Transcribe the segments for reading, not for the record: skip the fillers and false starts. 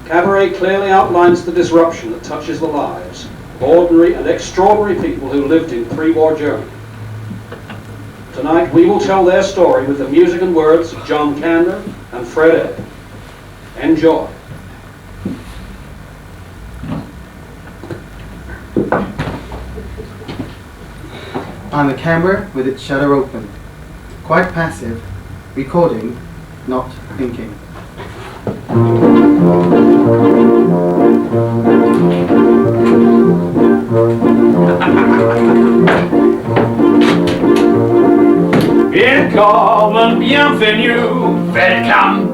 Cabaret clearly outlines the disruption that touches the lives of ordinary and extraordinary people who lived in pre-war Germany. Tonight we will tell their story with the music and words of John Kander and Fred Ebb. Enjoy. I'm a camera with its shutter open, quite passive, recording, not thinking. Willkommen, bienvenue, welcome.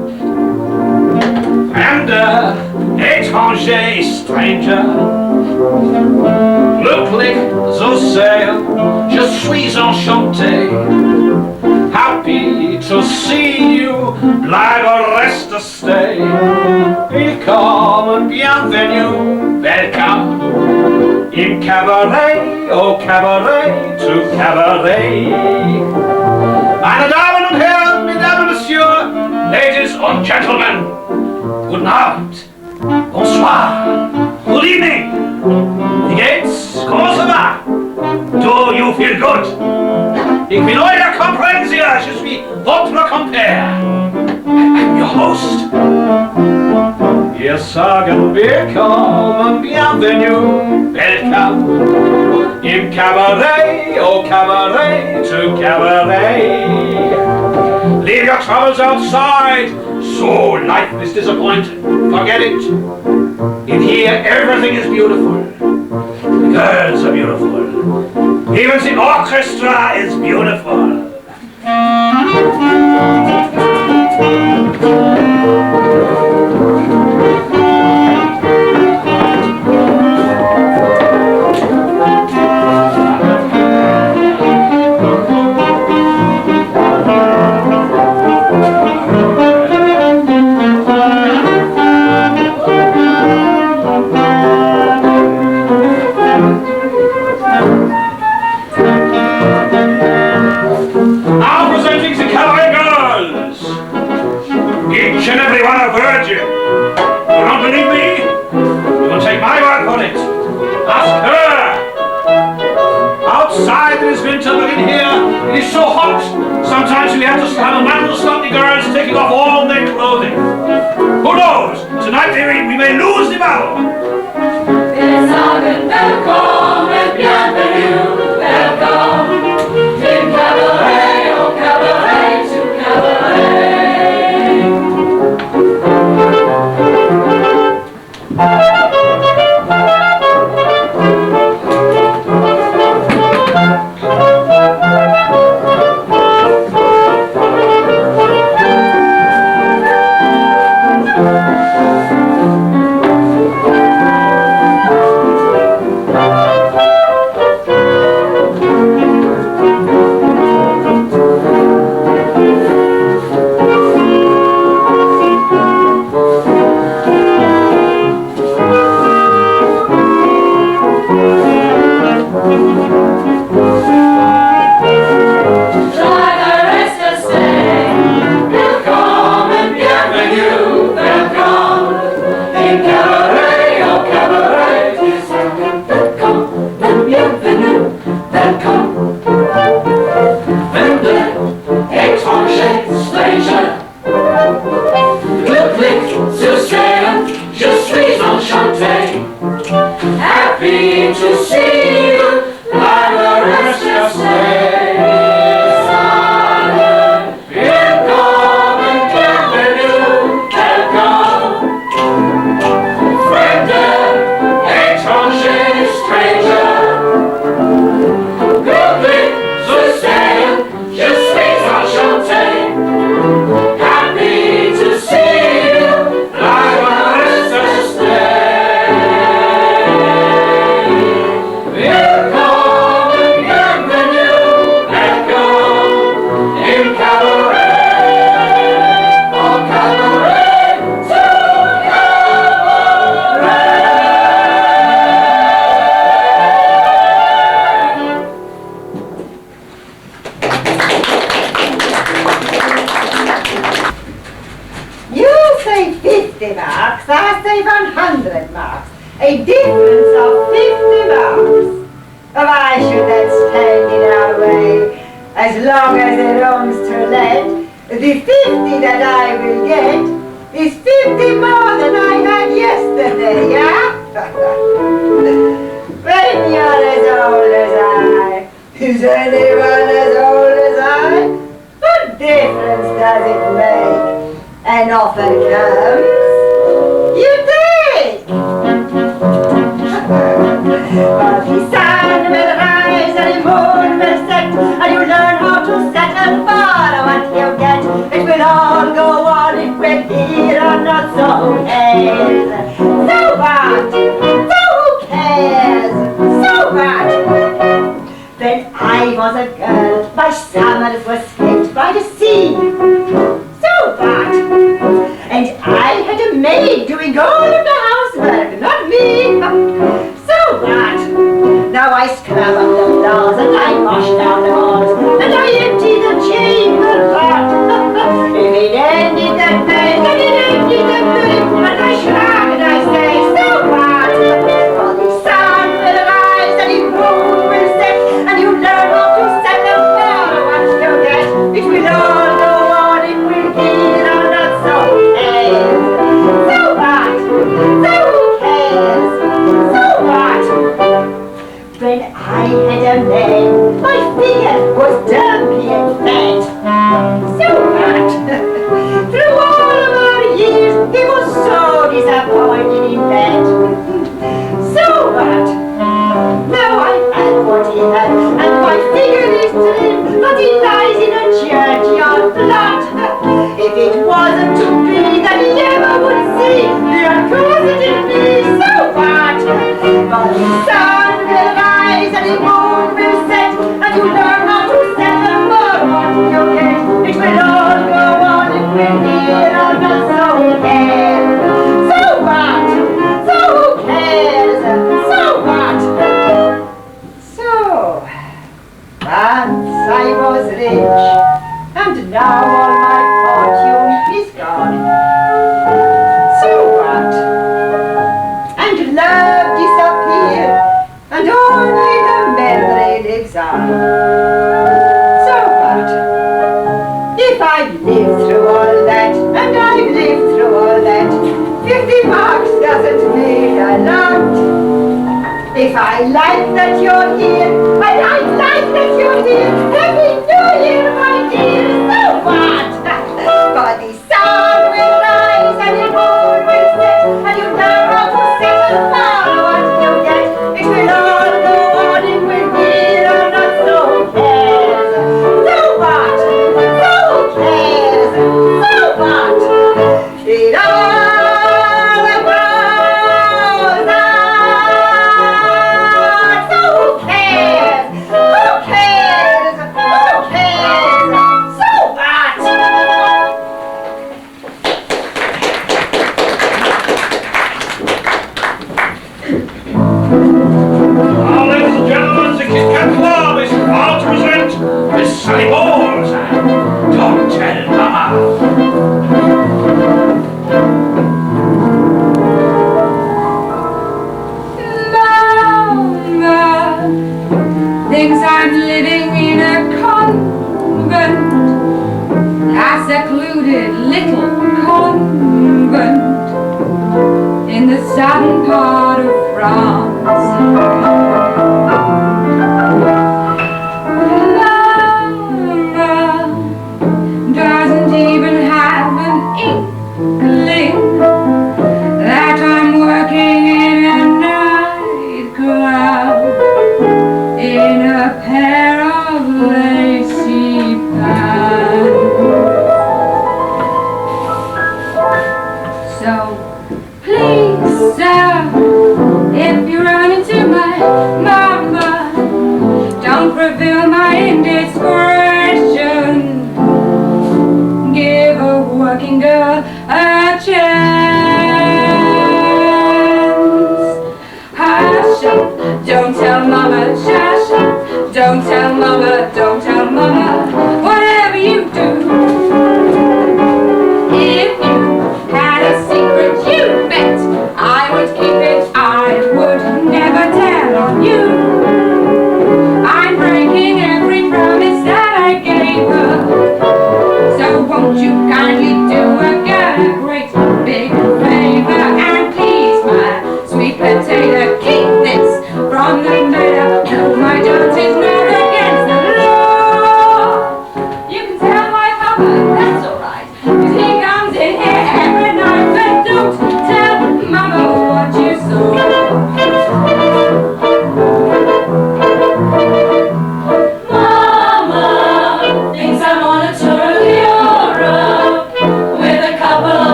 Fremder, étranger, stranger. Le clic social, je suis enchanté. Happy to see you, bleibe reste stay. Willkommen, bienvenue, welcome. Im Cabaret, oh Cabaret, to Cabaret. Meine Damen und Herren, Mesdames et Messieurs, Ladies and Gentlemen, guten Abend, bonsoir, good evening. Wie geht's? Comment ça va? Do you feel good? Ich bin euer Komprensier, je suis votre compère. I'm your host. Wir sagen willkommen, bienvenue, welcome. Im Cabaret, oh Cabaret, to Cabaret. Leave your troubles outside, so life is disappointing. Forget it. In here, everything is beautiful. The girls are beautiful. Even the orchestra is beautiful. Each and every one a virgin. You don't believe me? You will take my word for it. Ask her. Outside it is winter, but in here it is so hot. Sometimes we have to have a man to stop the girls taking off all their clothing. Who knows? Tonight we may lose the battle. Wir sagen willkommen, bienvenue, welcome. Im Cabaret, oh Cabaret, to Cabaret. 50 marks, I say 100 marks. A difference of 50 marks. Why should that stand in our way? As long as it owns to let, the 50 that I will get is 50 more than I had yesterday, yeah? When you're as old as I, is anyone as old as I? What difference does it make? An offer comes, you take. But the sun will rise and the moon will set, and you learn how to set and follow what you get. It will all go on if we're here or not, so who cares? So what? So who cares? So what? When I was a girl, my summers were spent by the sea. So what? And I had a maid doing all of the housework, not me. So what? Now I scrub up the floors and I wash down the walls and I empty the chamber pot. If it ended that way, then it ended that way, and I shrug and I say, so what? For the sun will rise and the moon will set, and you learn how to set and follow what you get. It will all go on if we're here or not, so who cares? So what? So who cares? So what? When I had a man, my figure was dumpy and fat. So what? Through all of our years, he was so disappointed in bed. So what? Now I had what he had, and my figure is trim, but he lies in a churchyard plot. If it wasn't to be that he ever would see the uncouth in me, so what? But the sun will rise and the moon will set, and you learn how to set and more what you get. It will all go on if we're here or not, so who cares? So what? So who cares? So what? So, once I was rich, and now all my fortune is gone. So what? And love disappeared, and only the memory lives on. So what? If I've lived through all that, and I've lived through all that, 50 marks doesn't mean a lot. If I like that you're here, and I like that you're here, Happy New Year, my dear, so what? For the sun will rise and the moon will set, and you learn how to set and follow what you get. It will all go on if we're here or not, so who cares? So what? So who cares? So what? It all goes on. So who cares? Who cares? Who cares? So what? Now, ladies and gentlemen, the Kit Kat Club is proud to present Miss Sally Bowles and Don't Tell Mama. Mama thinks I'm living in a convent, a secluded little convent in the southern part of France. Mama doesn't even have an inkling that I'm working in a nightclub in a pair of lacy pants. So please, sir, if you run into my mom,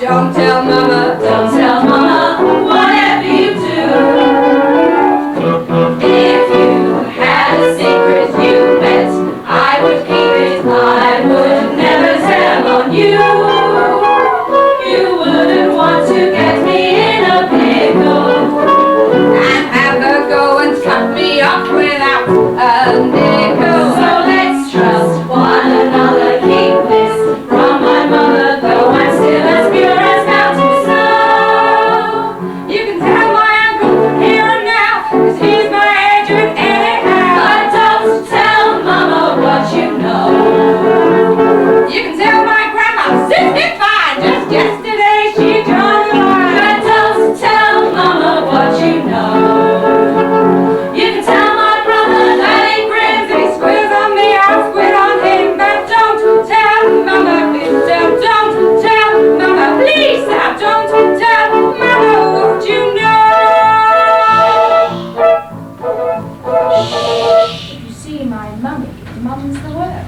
Don't tell mama, don't tell mama, whatever you do. If you had a secret you bet I would keep it, I would never tell on you. You wouldn't want to get me in a pickle and have her go and cut me off without a nickel. So let's trust one another, keep this from my mother, though I'm still as pure as mountain snow. You can tell my uncle here and now, 'cause he's my agent anyhow. But don't tell mama what you know. You can tell my grandma, 65, just yesterday she joined the line. But don't tell mama what you know. You can tell my brother that he grins and he squeals on me, I squid on him. But don't tell mama, please don't tell mama, please now don't tell mama what you know. If you see my mummy, mum's the word.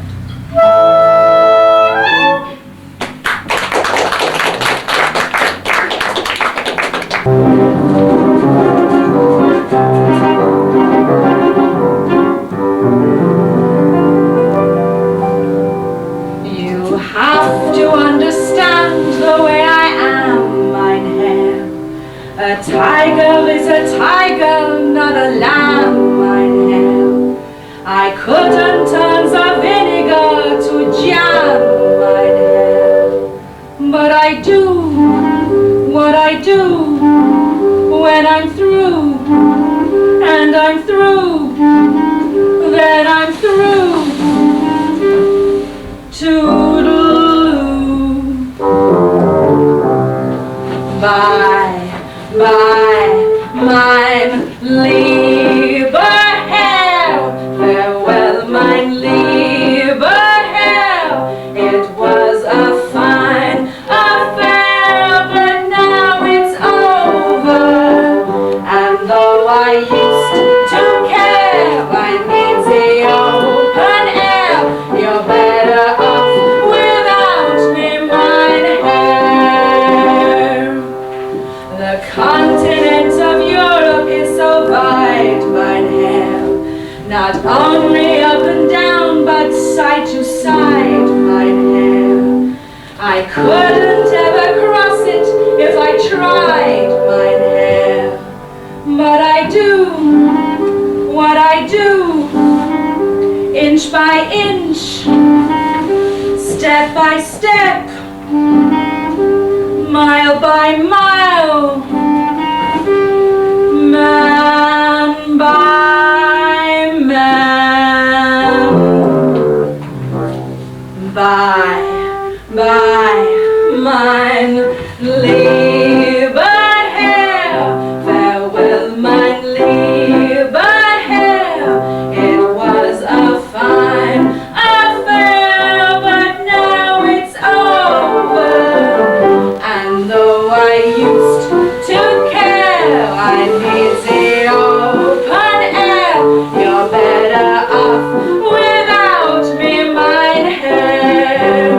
You have to understand the way I am, mein Herr. A tiger is a tiger, not a lamb, mein Herr. I couldn't turn the vinegar to jam, mein Herr. But I do what I do when I'm through, and I'm through, then I'm through. Toodaloo. Bye, bye, mein lieber Herr. Farewell, mein lieber Herr. It was a fine affair, but now it's over. And though I used to care, I need the open air. You're better off without me, mein Herr. The continent of Europe is so wide, mein Herr. Not only up and down, but side to side, mein Herr. I couldn't ever cross it if I tried, mein Herr. But I do what I do, inch by inch, step by step, mile by mile, man by man. Bye, bye, mein lieber Herr. Farewell, mein lieber Herr. It was a fine affair, but now it's over. And though I used to care, I need the open air. You're better off without me, mein Herr.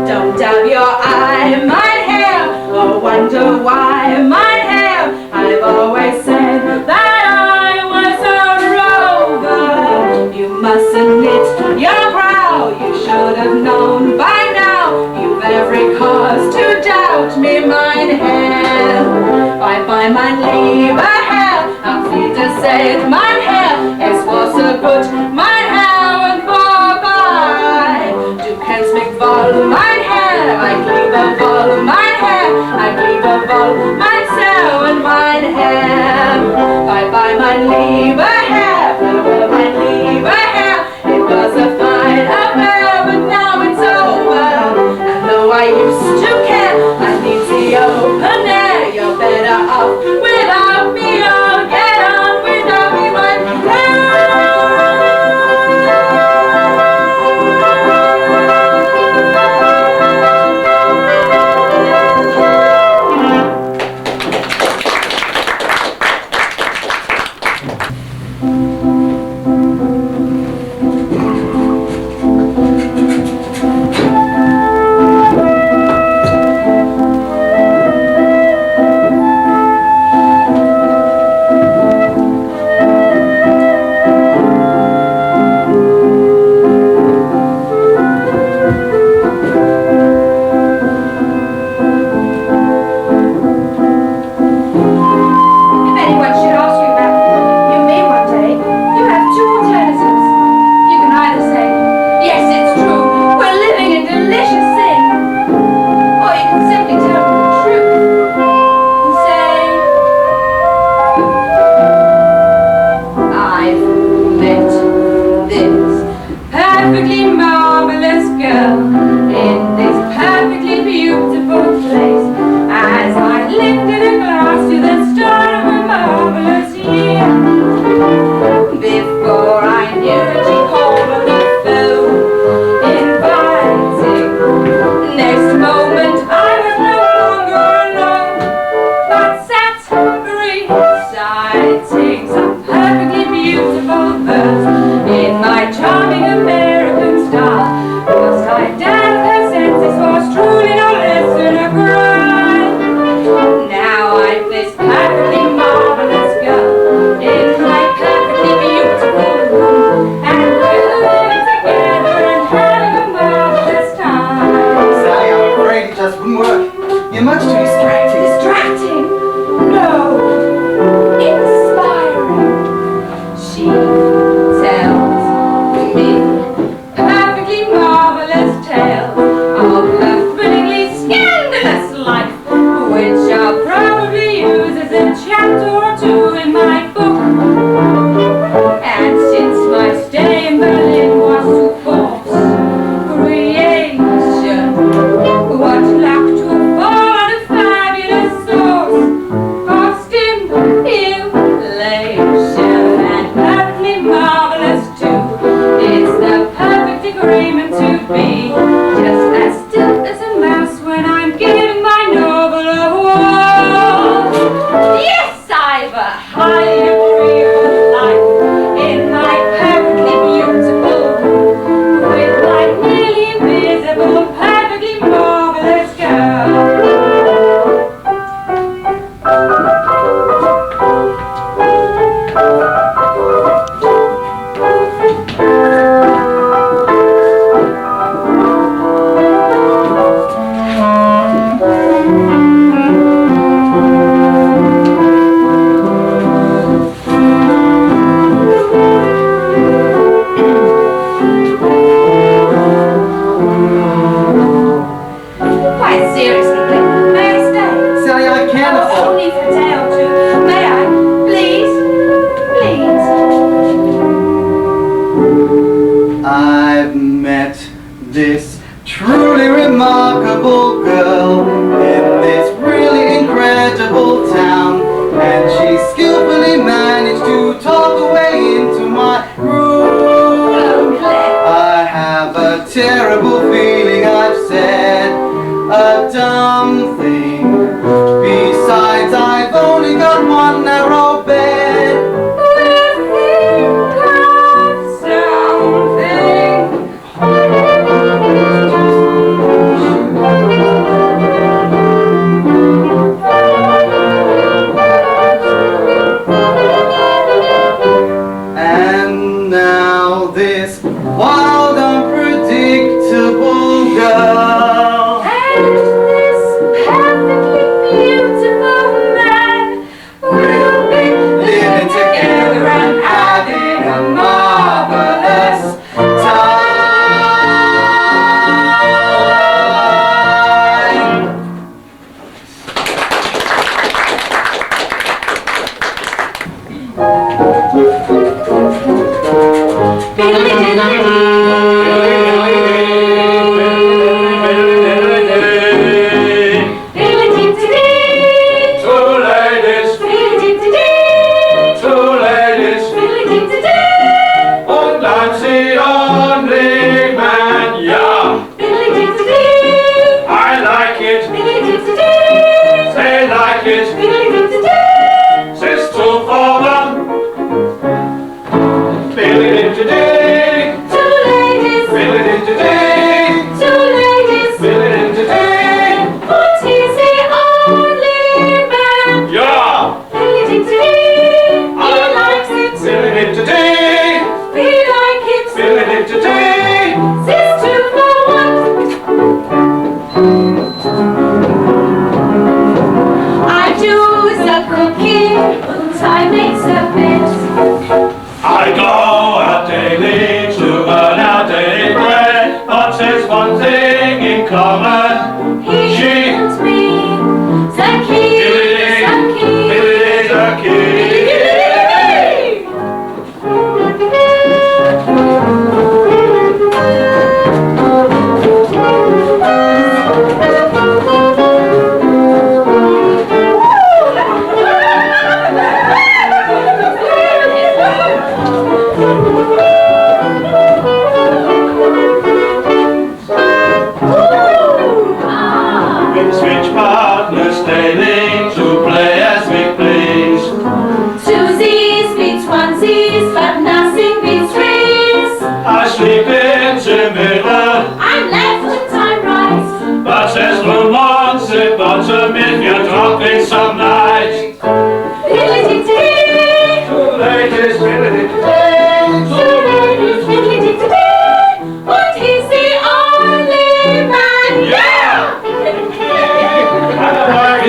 Don't dab your eye, mein Herr, or wonder why, mein Herr. I've always said that I was a rover. You mustn't knit your brow, you should have known by now. You've every cause to doubt me, mein Herr. Bye bye, mein lieber Herr. Auf Wiedersehen, mein Herr. Es war so gut, mein Herr, und bye bye. Du kennst mich wohl, mein Herr. Ich liebe wohl, mein Herr. Ich liebe wohl, mein Sir und mein Herr. Bye bye, mein lieber Herr. Farewell, mein lieber Herr. It was a fine affair, but now it's over. And though I used to care, I need the open air. You're better off without me. Oh, get on without me, mein Herr. You're much too distracted. Distracting? No. Inspiring. She tells me perfectly marvelous tales of her thrillingly scandalous life, which I'll probably use as a chapter or two in my book. And since my stay in Berlin was to force creation, what luck to have fallen a fabulous source of stimulation, and perfectly marvelous too. It's the perfect agreement to be just as still as a mouse when I'm giving my novel a whirl. Yes, I've a highly agreeable life in my perfectly beautiful room with my nearly invisible, perfectly marvelous girl. Quite seriously, Dick, may I stay? Sally, I can't afford. Only for a day or two. May I? Please? Please? I've met this truly remarkable girl in this really incredible town, and she skillfully managed to talk her way into my room. Oh, Claire. I have a terrible feeling I've said a dumb thing. Besides, I've only got one narrow bed. We'll think of something. And now this wild, unpredictable girl. And this perfectly beautiful man will be Living together and having a marvelous time.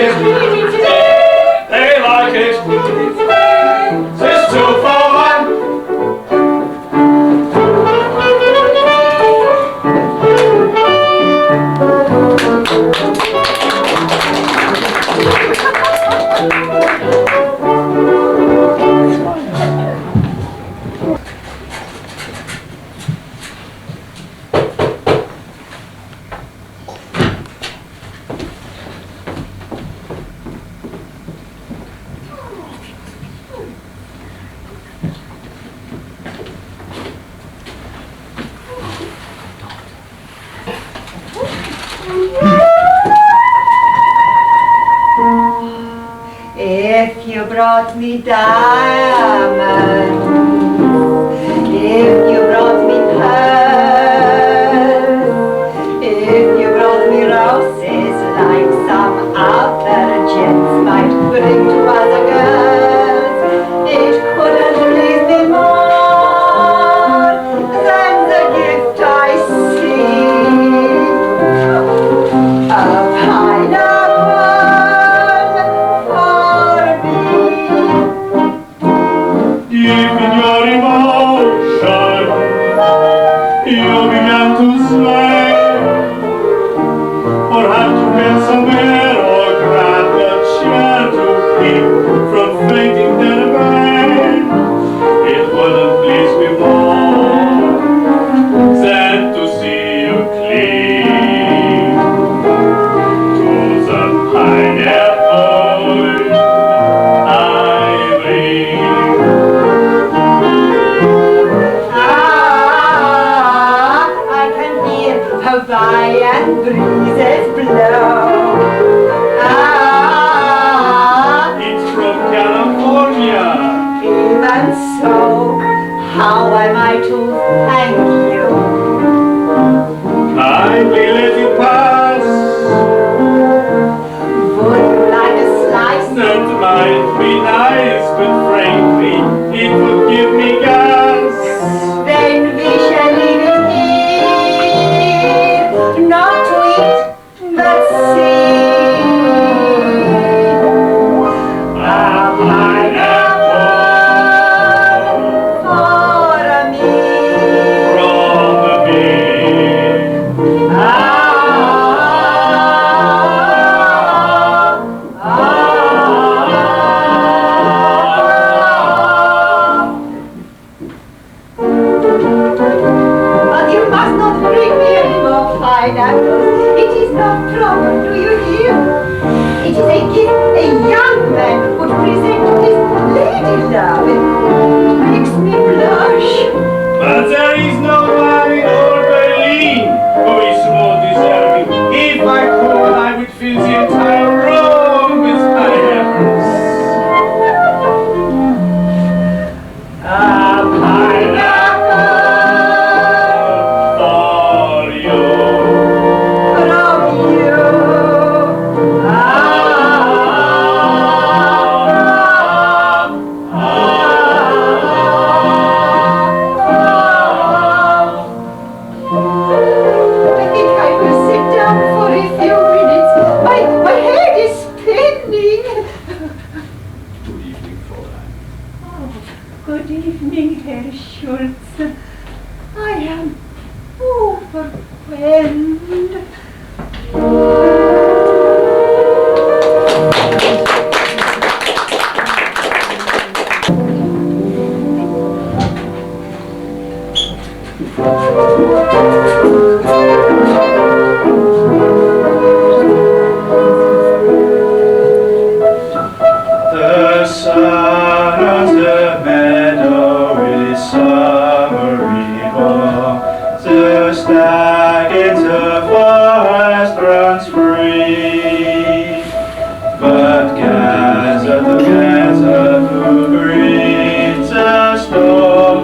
it. They like it. It's 2 for If you brought me diamonds, if you brought me pearls, if you brought me roses like some other gents might bring to other girls, it couldn't please me more than the gift I see, a pineapple. Deep in your emotion, you began to sway. Or have to get somewhere, or grab a chair to keep from fainting dead away. It wouldn't please me more than to see you cling to the pineapple I bring. Hawaiian breezes blow. It's from California. Even so, how am I to thank you? Kindly let it pass. Would you like a slice? That might be nice, but frankly, it would give me gas. Then we shall leave it here, not to eat, but see. A pineapple for me. From me. But you must not bring me any more pineapples. It is not proper, do you hear? It is a gift a young man would present to his lady love. It makes me blush. But there is no wine or Berlin who is more deserving. If I could, I would fill the entire room with pineapples. A pineapple For you. from you. I think I will sit down for a few minutes. My head is spinning. Good evening, Fräulein. Oh, good evening, Herr Schulze. I am overwhelmed. The sun on the meadow is summery warm. The stag in the forest runs free. But gather together to greet the storm.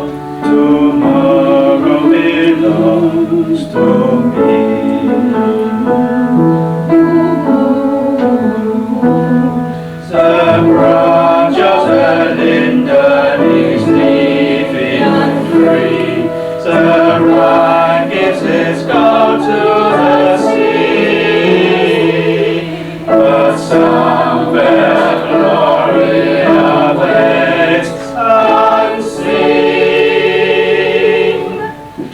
Tomorrow belongs to me. The branch of the linden is leafy and free. The Rhine gives its gold to the sea. But but somewhere glory awaits unseen.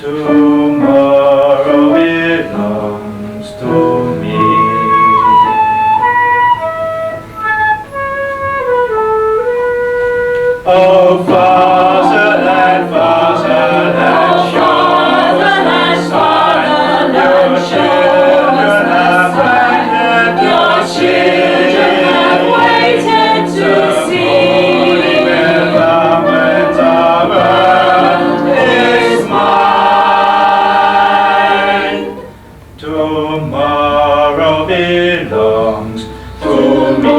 Tomorrow belongs to me. Oh, fatherland, fatherland, show us the sun. Your children have waited, your children have waited to see. Where the winter world is mine. Tomorrow belongs to me.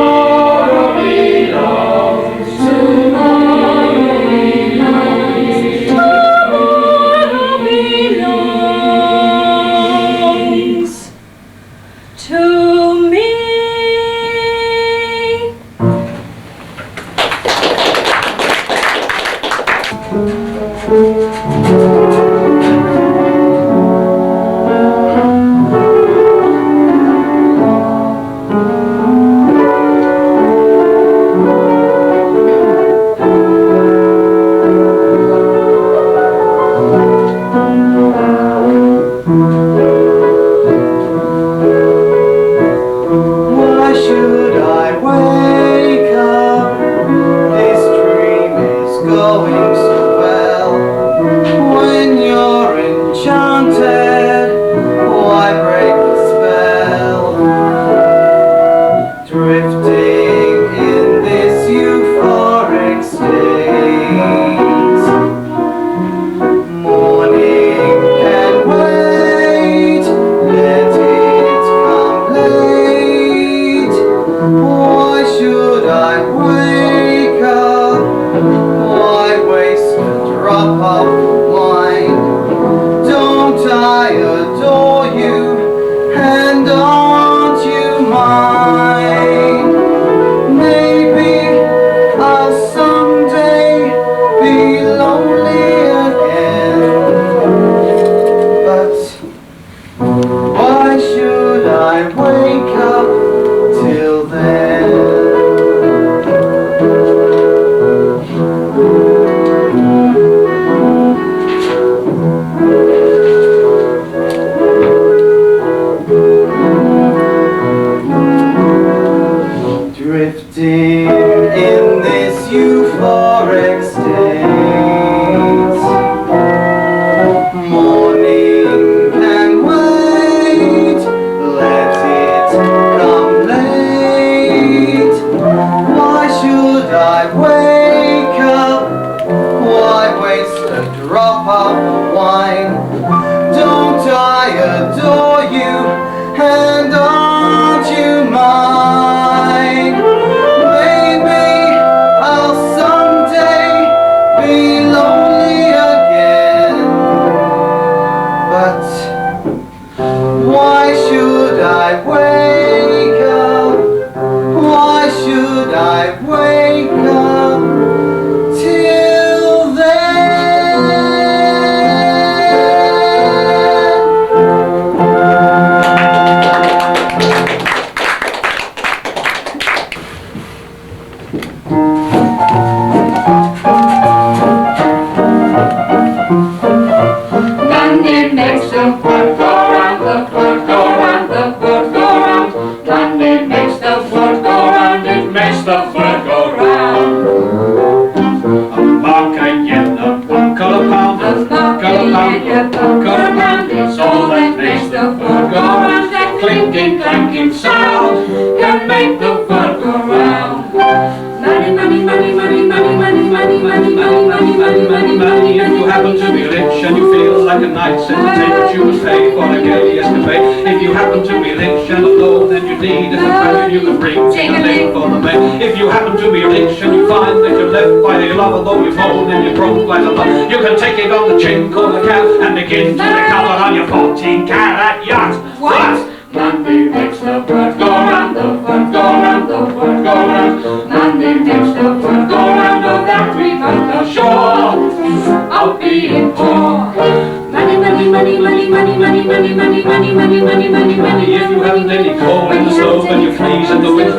Although you've moaned and you broke like a lump, you can take it on the chin, call the cab, and begin to recover on your 14-carat yacht. What? Monday makes the world go round, the world go round, the world go round. Monday makes the world go round, oh that we've on the shore of being poor. Money, money, money, money, money, money, money, money, money, money, money, money, money. If you haven't any coal in the stove and you freeze in the winter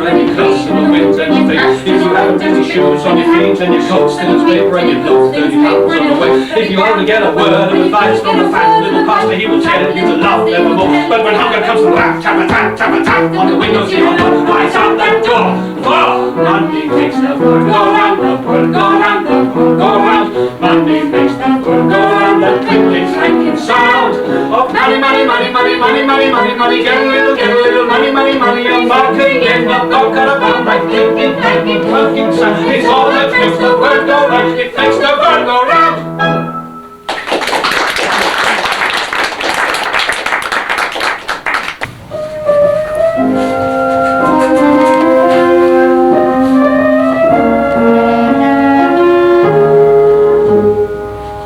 wear dirty shoes on your feet and your coat still as paper and your look 30 pounds on the way. If you only get a word of advice from the fat little pastor, he will tell you to love evermore. But when hunger comes to rap, tap a tap, tap a tap on the windows, he will not lights out that door. For Monday makes the world go round, the world go round, the world go round. Monday makes the world go round, the twinkling, clanking sound of money, money, money, money, money, money, money, money. Get a little money, money, money. A market in the buck at a pound, like clinking, clanking, clanking sound. It's all that makes the world go round. It makes the world go round.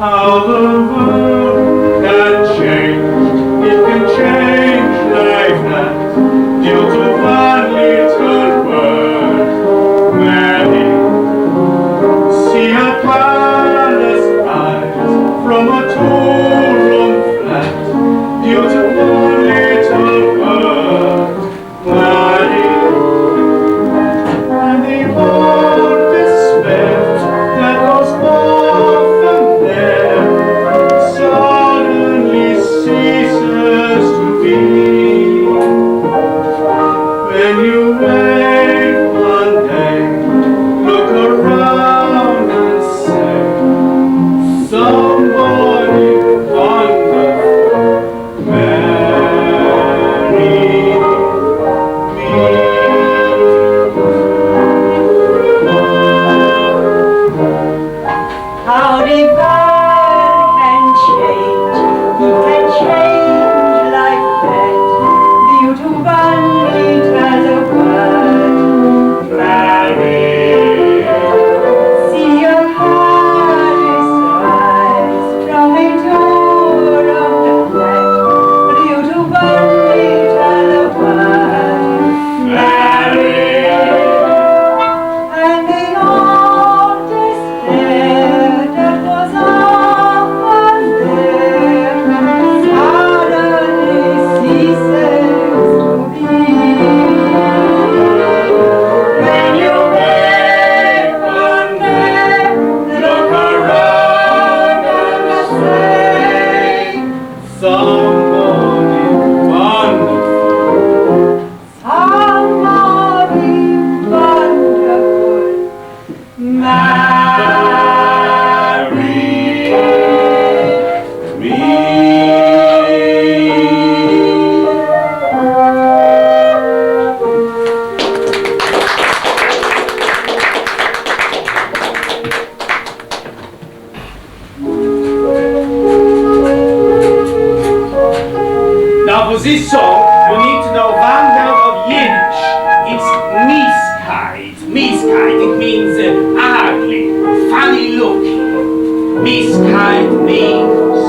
How the world can change, it can change like that, due to one little word, Mary. See a palace rise from a two-room flat, due to one little word, Mary. And the old despair that was often there suddenly ceases to be. When you wake one day, look around and say, somebody wonderful marry me. How the world can change, it can change like that, due to one little word, marry. See a palace rise from a door of the flat, due to one little word, marry. And the old despair that was often there suddenly ceases to be. When you wake one day, look around and say, Somebody wonderful. somebody wonderful marry Me. Now for this song, you need to know one word of Yiddish. It's miskite. Miskite, it means ugly, funny looking. Miskite means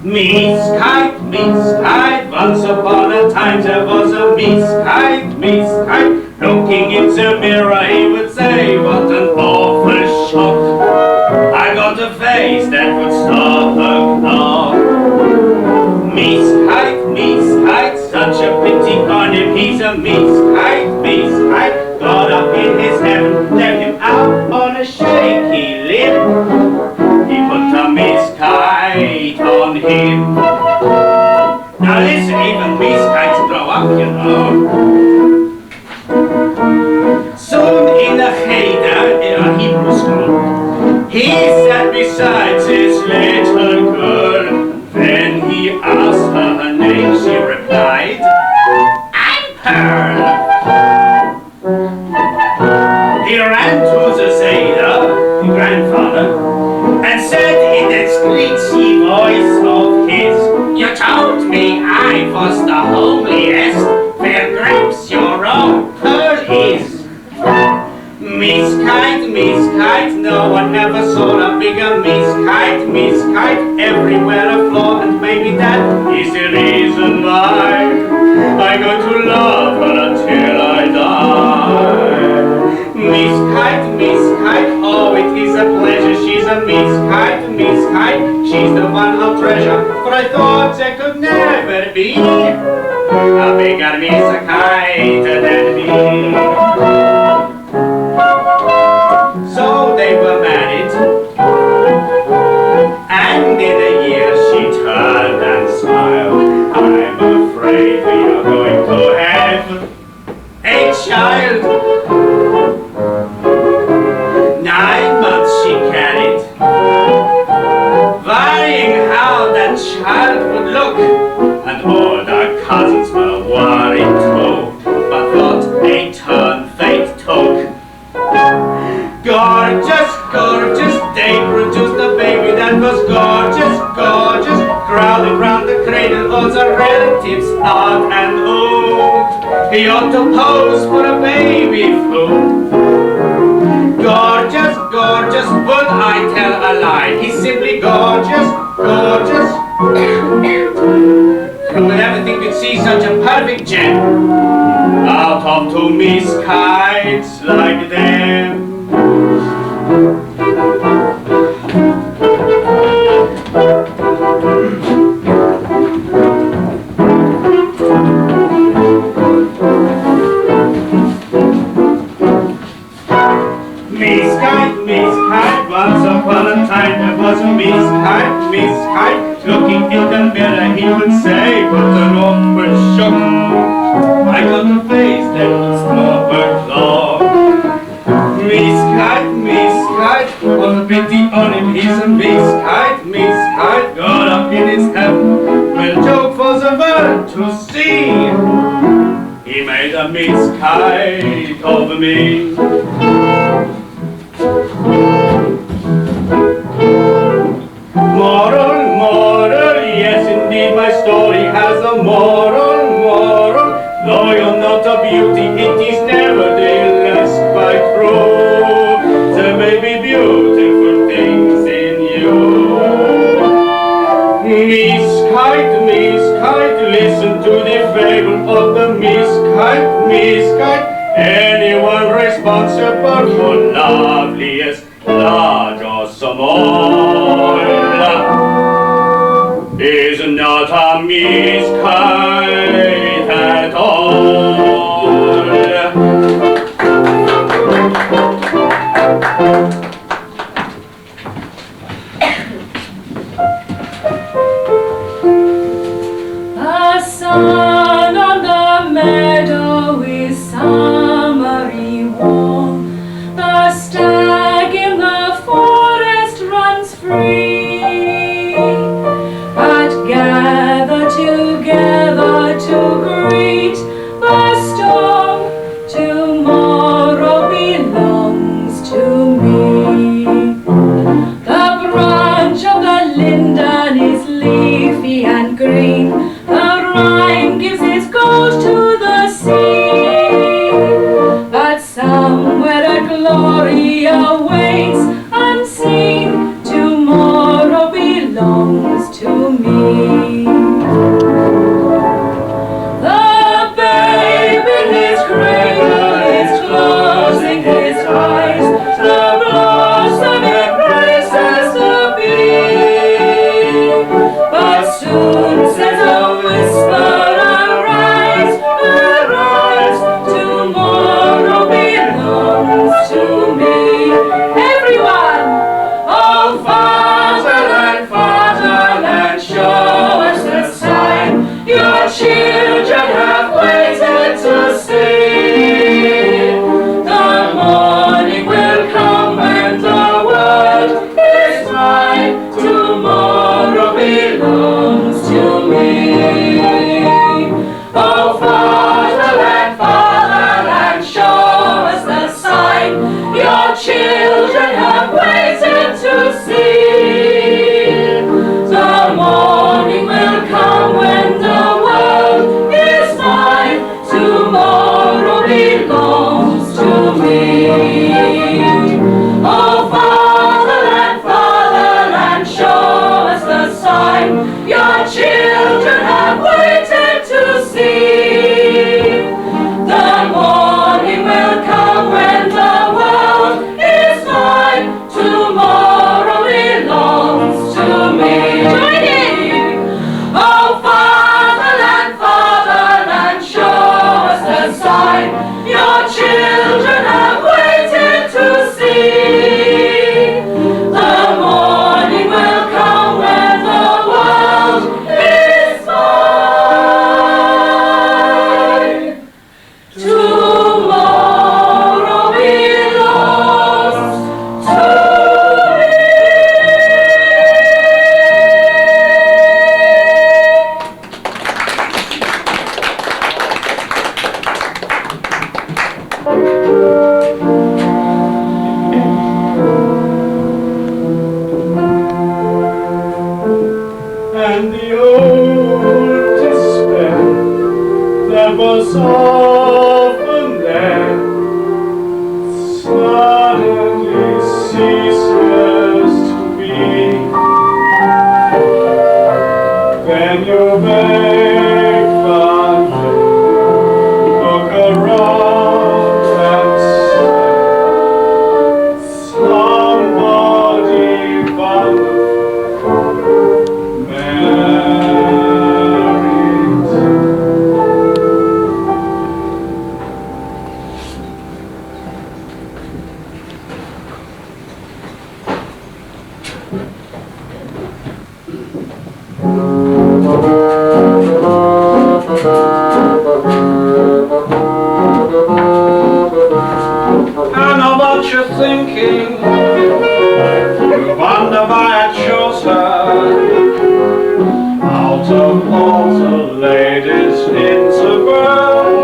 miskite, miskite. Once upon a time there was a miskite, miskite. Looking in the mirror he would say, what an awful shock. I got a face that would stop a clock. Miskite, miskite, such a pity on him, he's a miskite, miskite. God up in his heaven, left him out on a shaky limb. He put a miskite on him. Now listen, even miskites grow up, you know. Soon in a cheder in a Hebrew school, he sat beside his little girl. When he asked her name, she replied, I'm Pearl. He ran to the Seder, the grandfather, and said in that screechy voice of his, you told me I was the homeliest, where grapes your own Pearl is. Miskite, miskite, no one ever saw a bigger miskite, miskite, everywhere a flaw, and maybe that is the reason why I'm going to love her until I die. Miskite, miskite, oh it is a pleasure, she's a miskite, miskite, she's the one I'll treasure, for I thought there could never be a bigger miskite than me. child. 9 months she carried, worrying how that child would look, and all the cousins were worried too. But what a turn fate took. Gorgeous, gorgeous, they produced a baby that was gorgeous, gorgeous, crowding round the cradle, all the relatives out and old. He ought to pose for a baby fool. Gorgeous, gorgeous, would I tell a lie? He's simply gorgeous, gorgeous. Who would ever think we'd see such a perfect gem out of 2 Miss Kites like them? Miss Kite, once upon a time there was a Miss Kite, looking in the mirror he would say with an awkward shook, I got a face that was more long. Miss Kite, what a pity on him, he's a Miss Kite, got up in his head, well joke for the world to see, he made a Miss Kite of me. Moral, yes indeed my story has a moral, though you're not a beauty, it is nevertheless quite true. There may be beautiful things in you. Miss Kite, listen to the fable of the Miss Kite, anyone responsible for loveliest, large or small, is not a Miss Kite at all. The sun on the meadow is summery warm. The stag in the forest runs free. But gather together to And the old despair that was often there suddenly ceases to be. Then you beg fondly, look around and say, somebody wonderful married. I know what you're thinking. You wonder why I chose her. Out of all the ladies in the world,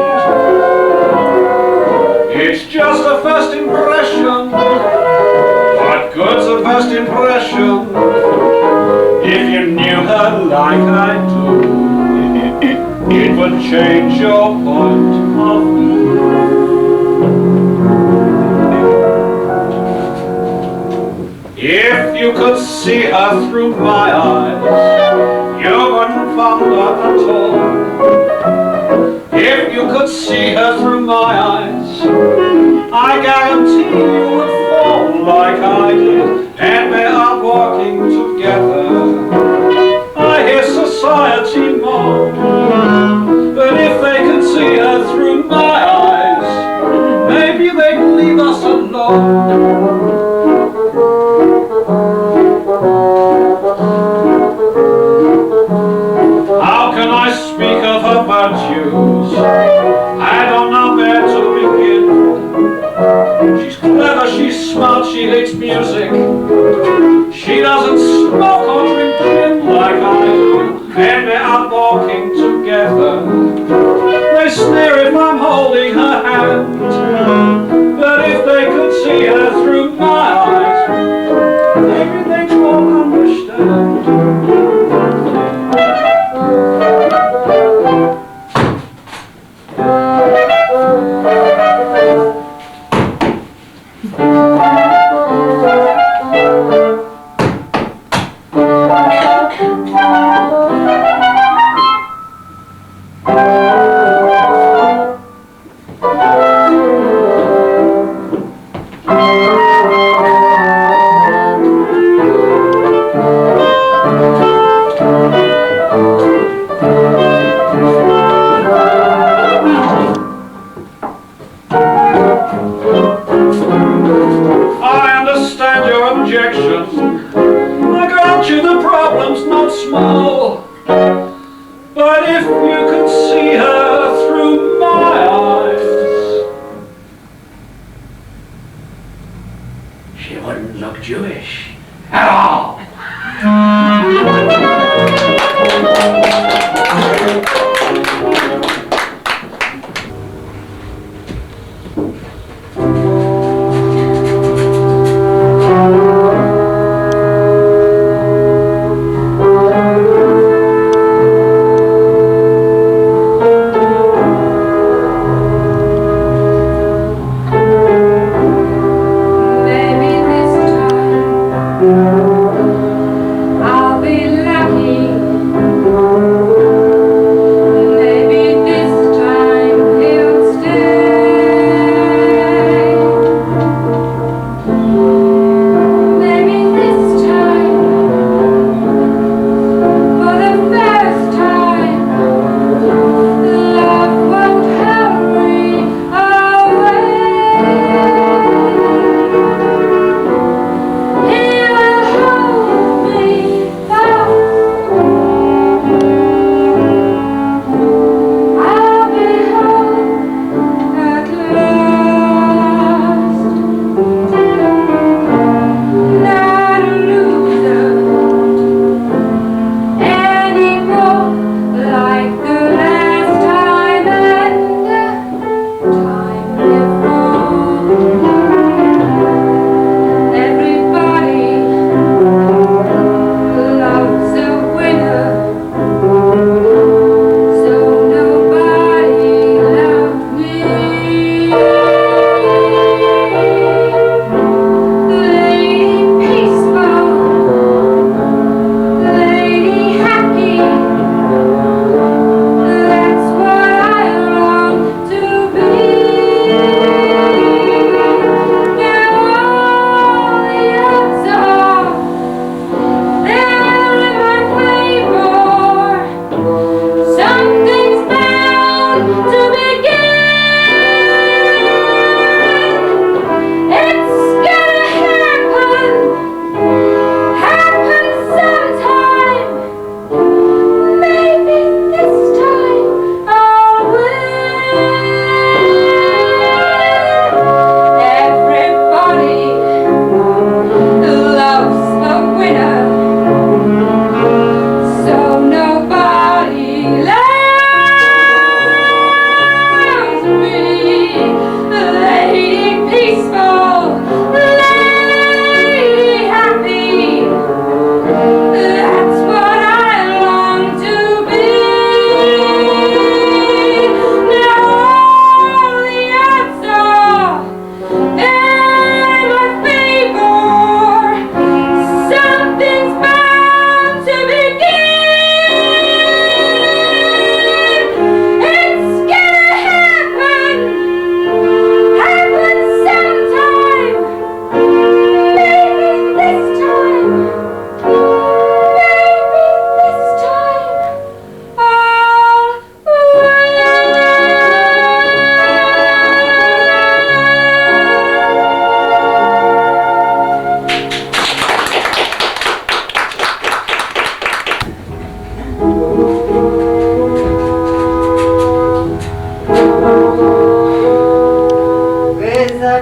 it's just a first impression. What good's a first impression if you knew her like I do? It would change your point of view. If you could see her through my eyes, you wouldn't wonder at all. If you could see her through my eyes, I guarantee you would fall like I did, and we are walking together. I hear society moan, but if they could see her through my eyes, maybe they'd leave us alone. How can I speak of her virtues? I don't know where to begin. She's clever, she's smart, she hates music. She doesn't smoke or drink gin like I do, and we are walking together. They sneer if I'm holding her hand, but if they could see her through my eyes, maybe they won't understand.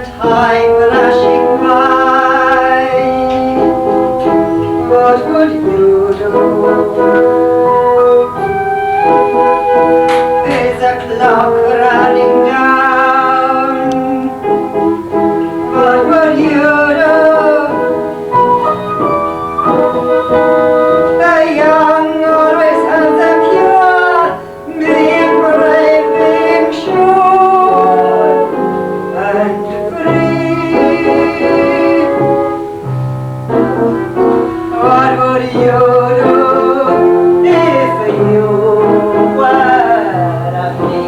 time flashing by. What would you do? There's a clock running down. What would you do? The young always have the cure, the brave being sure and free. What would you do if you were me?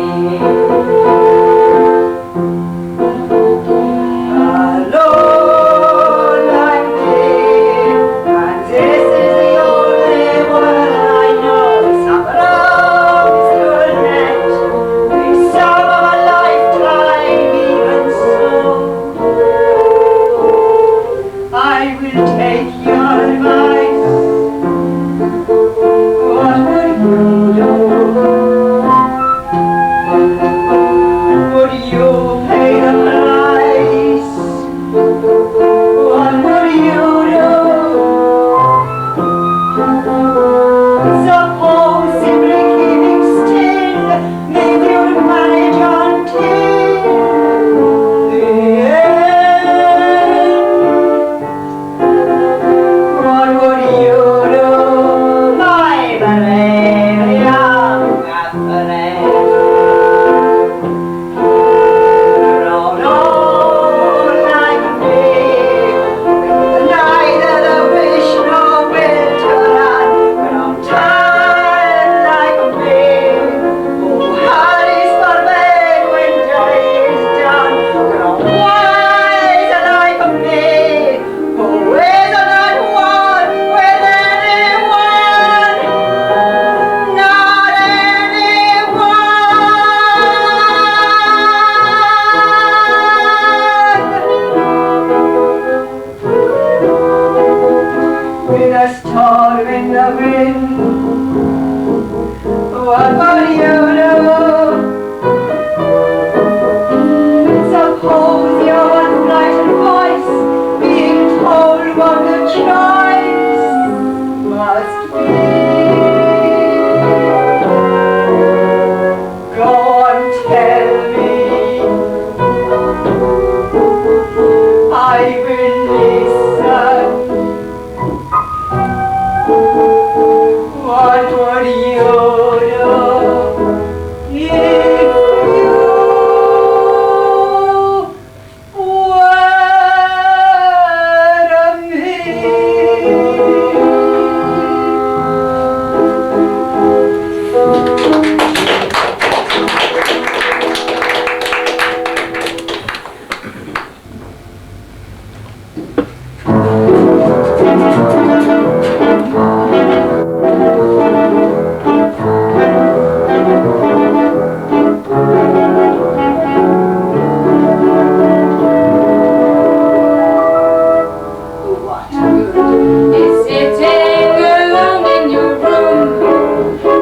Alone like me, and this is the only one I know. Some wrongs to net, the sum of a lifetime even so. I will take your advice. What would you do? Would you pay the price? What would you do? Suppose simply keeping still made you manage until the end. What would you do, my brave young friend? Rode on like me, with neither the wish nor will to run. Grown tired like me, who hurries for bed when day is done. Grown wise like me, who is not one with anyone, not anyone. With a storm in the wind, what would you do? Suppose your unfrightened voice being told what the choice must be. Go on, tell me, I will listen. What would you do if you were me? What good Is sitting alone in your room?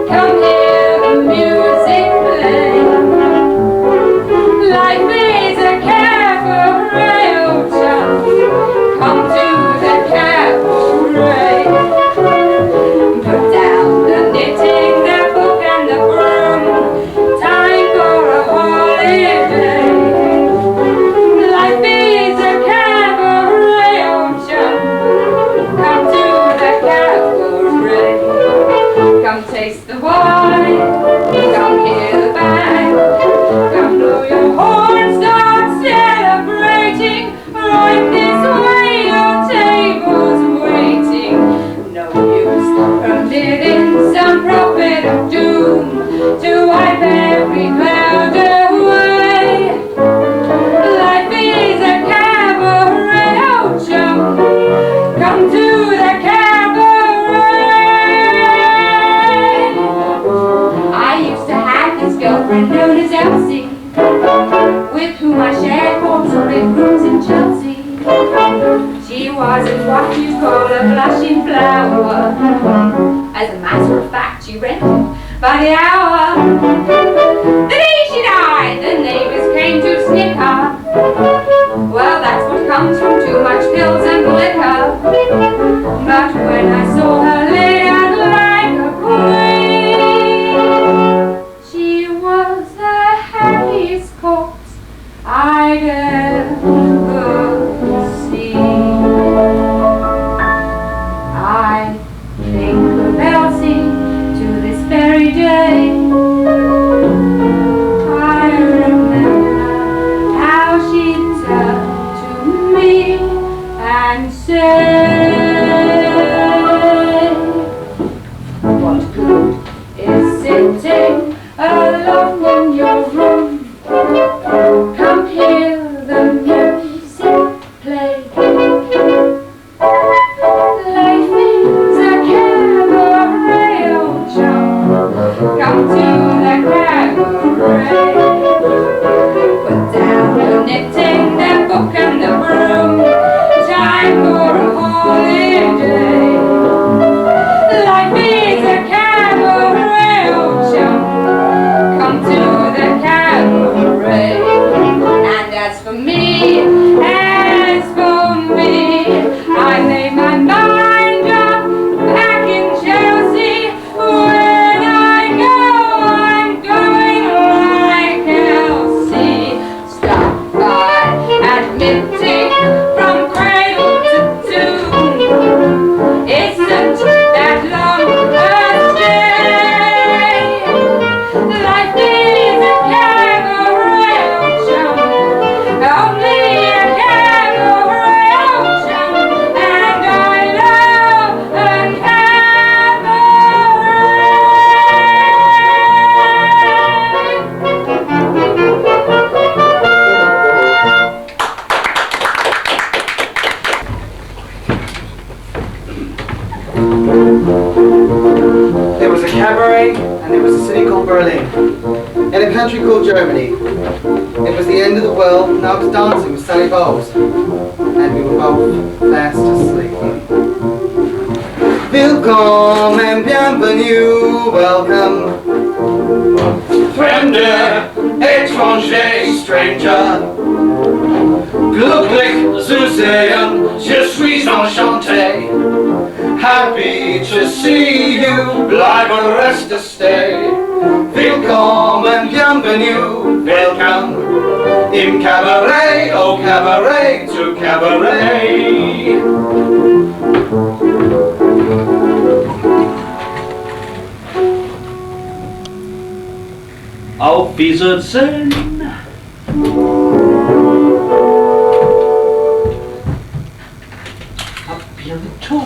Come hear the music play. Life is a cabaret, oh child. Come to the cabaret. Put down the knitting, the book and the broom. Time for a holiday. Life is a cabaret, oh child. Come to the cabaret. Come taste the wine. Come hear the band. Come blow your horn, start celebrating. Right this way, your table's waiting. No use permitting some prophet of doom to wipe every cloud away. Life is a cabaret, oh chum. Come to the cabaret. I used to have this girlfriend known as Elsie, with whom I shared 4 solid rooms in Chelsea. She wasn't what you call a blushing flower. As a matter of fact, she rented by the hour. The day she died, the neighbors came to snicker admitting the book and the broom. Time for a holiday. Life is a cabaret, oh chum. Come to the cabaret. And as for me, I made my mind up back in Chelsea. When I go, I'm going like Elsie. Stop by admitting from cradle to tomb. Isn't that long a stay? Life is a cabaret, oh chum. Only a cabaret, oh chum. And I love a cabaret. There was a cabaret, and there was a city called Berlin, in a country called Germany. It was the end of the world, and I was dancing with Sally Bowles, and we were both fast asleep. Willkommen, bienvenue, welcome. Fremde, étranger, stranger. Glücklich zu sehen, je suis enchanté. Happy to see you, bleibe reste stay. Willkommen, bienvenue, welcome. Im Cabaret, oh Cabaret, to Cabaret. Auf Wiedersehen. A bientôt.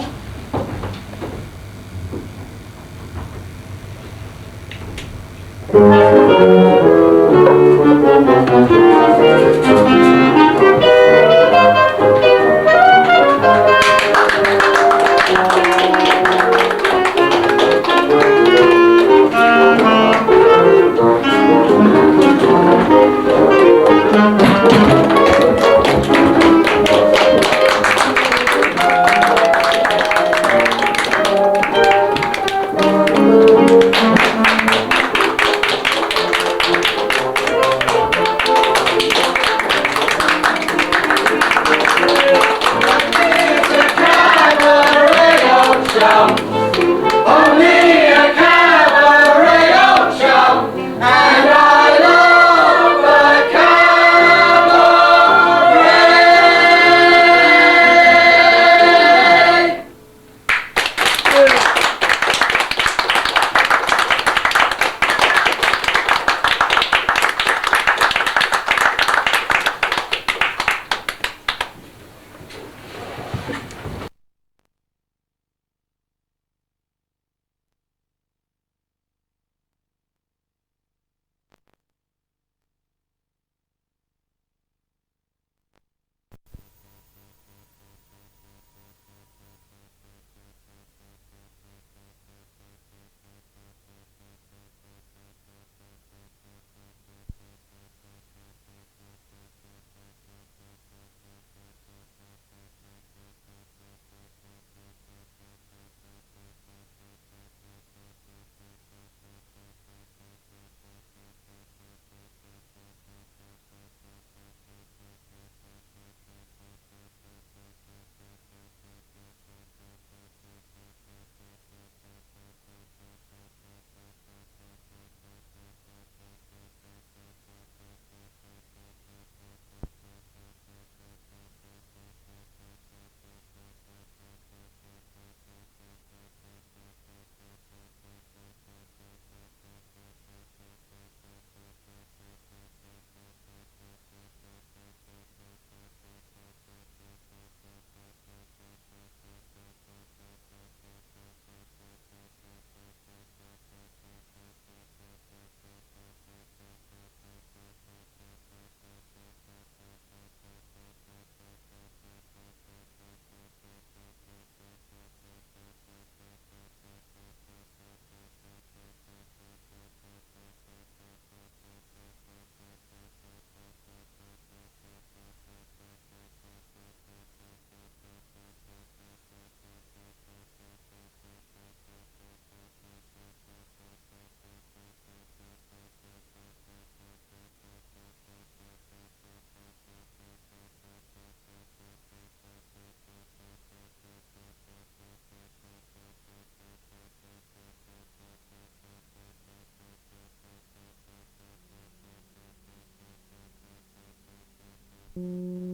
Thank you.